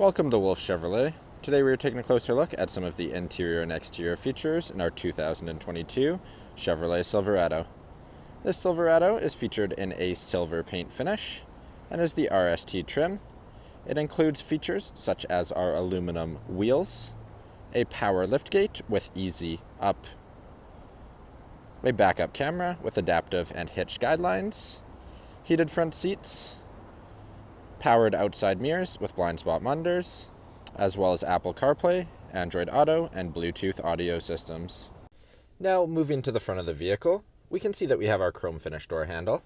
Welcome to Wolf Chevrolet. Today we are taking a closer look at some of the interior and exterior features in our 2022 Chevrolet Silverado. This Silverado is featured in a silver paint finish and is the RST trim. It includes features such as our aluminum wheels, a power liftgate with easy up, a backup camera with adaptive and hitch guidelines, heated front seats, powered outside mirrors with blind spot monitors, as well as Apple Carplay, Android Auto, and Bluetooth audio systems. Now moving to the front of the vehicle, we can see that we have our chrome finish door handle.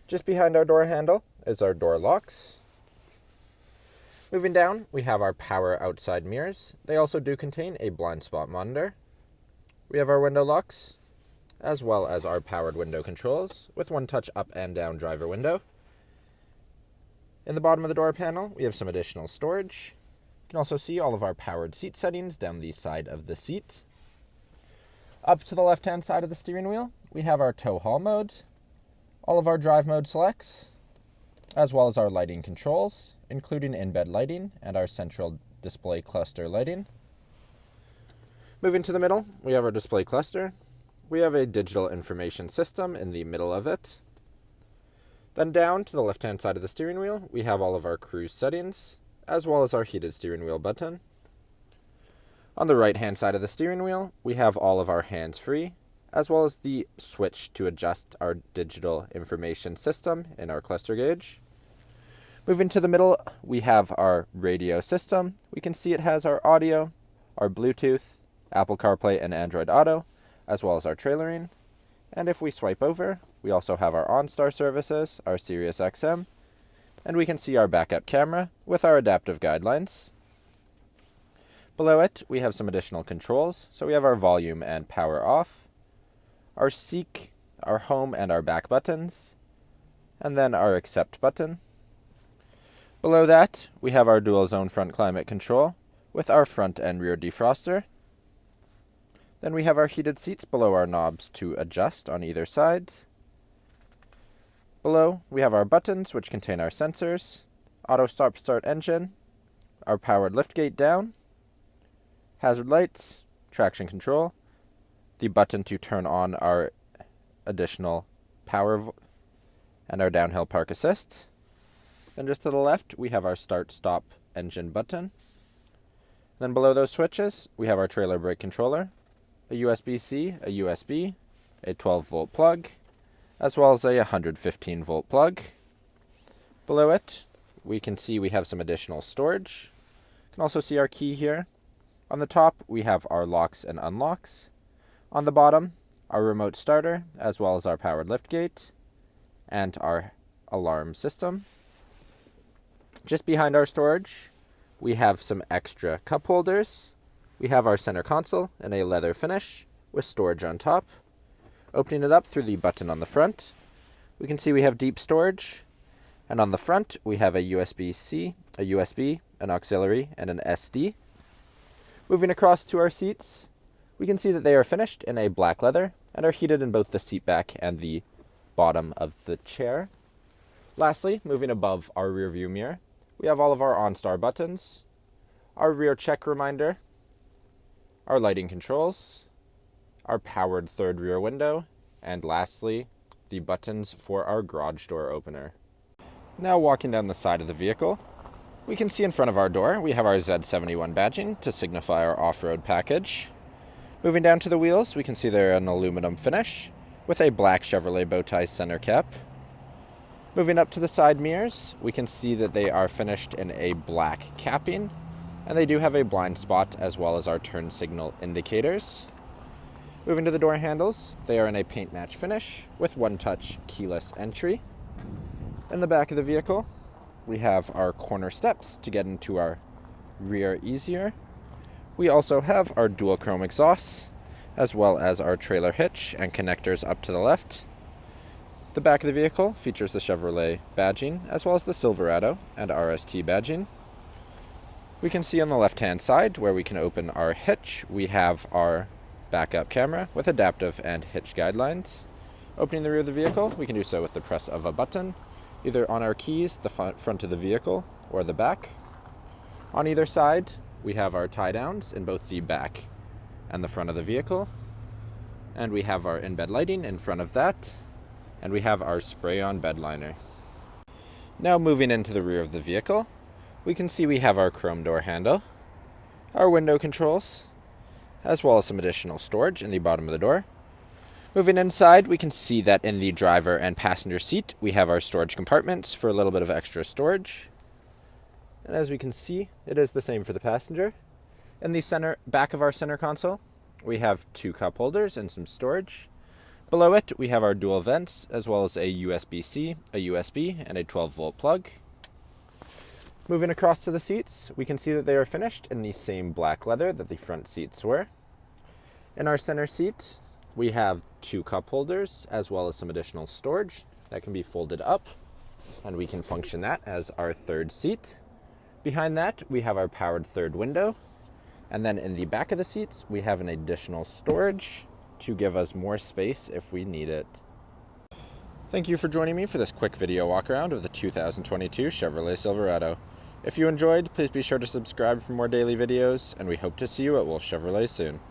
Just behind our door handle is our door locks. Moving down, we have our power outside mirrors. They also do contain a blind spot monitor. We have our window locks, as well as our powered window controls with one touch up and down driver window. In the bottom of the door panel, we have some additional storage. You can also see all of our powered seat settings down the side of the seat. Up to the left-hand side of the steering wheel, we have our tow haul mode, all of our drive mode selects, as well as our lighting controls, including in-bed lighting and our central display cluster lighting. Moving to the middle, we have our display cluster. We have a digital information system in the middle of it. Then down to the left-hand side of the steering wheel, we have all of our cruise settings, as well as our heated steering wheel button. On the right-hand side of the steering wheel, we have all of our hands-free, as well as the switch to adjust our digital information system in our cluster gauge. Moving to the middle, we have our radio system. We can see it has our audio, our Bluetooth, Apple CarPlay, and Android Auto, as well as our trailering. And if we swipe over, we also have our OnStar services, our Sirius XM, and we can see our backup camera with our adaptive guidelines. Below it, we have some additional controls. So we have our volume and power off, our seek, our home and our back buttons, and then our accept button. Below that, we have our dual zone front climate control with our front and rear defroster. Then we have our heated seats below our knobs to adjust on either side. Below, we have our buttons, which contain our sensors, auto stop-start engine, our powered liftgate down, hazard lights, traction control, the button to turn on our additional power, and our downhill park assist. Then just to the left, we have our start-stop engine button. Then below those switches, we have our trailer brake controller, a USB-C, a USB, a 12-volt plug, as well as a 115-volt plug. Below it, we can see we have some additional storage. You can also see our key here. On the top, we have our locks and unlocks. On the bottom, our remote starter, as well as our powered liftgate, and our alarm system. Just behind our storage, we have some extra cup holders. We have our center console in a leather finish with storage on top. Opening it up through the button on the front, we can see we have deep storage. And on the front, we have a USB-C, a USB, an auxiliary, and an SD. Moving across to our seats, we can see that they are finished in a black leather and are heated in both the seat back and the bottom of the chair. Lastly, moving above our rear view mirror, we have all of our OnStar buttons, our rear check reminder, our lighting controls, our powered third rear window, and lastly, the buttons for our garage door opener. Now walking down the side of the vehicle, we can see in front of our door, we have our Z71 badging to signify our off-road package. Moving down to the wheels, we can see they're an aluminum finish with a black Chevrolet bowtie center cap. Moving up to the side mirrors, we can see that they are finished in a black capping, and they do have a blind spot as well as our turn signal indicators. Moving to the door handles, they are in a paint match finish with one-touch keyless entry. In the back of the vehicle, we have our corner steps to get into our rear easier. We also have our dual chrome exhausts, as well as our trailer hitch and connectors up to the left. The back of the vehicle features the Chevrolet badging, as well as the Silverado and RST badging. We can see on the left-hand side where we can open our hitch, we have our backup camera with adaptive and hitch guidelines. Opening the rear of the vehicle, we can do so with the press of a button, either on our keys, the front of the vehicle, or the back. On either side, we have our tie-downs in both the back and the front of the vehicle. And we have our in-bed lighting in front of that. And we have our spray-on bed liner. Now moving into the rear of the vehicle, we can see we have our chrome door handle, our window controls, as well as some additional storage in the bottom of the door. Moving inside, we can see that in the driver and passenger seat, we have our storage compartments for a little bit of extra storage. And as we can see, it is the same for the passenger. In the back of our center console, we have 2 cup holders and some storage. Below it, we have our dual vents, as well as a USB-C, a USB, and a 12-volt plug. Moving across to the seats, we can see that they are finished in the same black leather that the front seats were. In our center seat, we have 2 cup holders, as well as some additional storage that can be folded up, and we can function that as our third seat. Behind that, we have our powered third window, and then in the back of the seats, we have an additional storage to give us more space if we need it. Thank you for joining me for this quick video walk around of the 2022 Chevrolet Silverado. If you enjoyed, please be sure to subscribe for more daily videos, and we hope to see you at Wolf Chevrolet soon.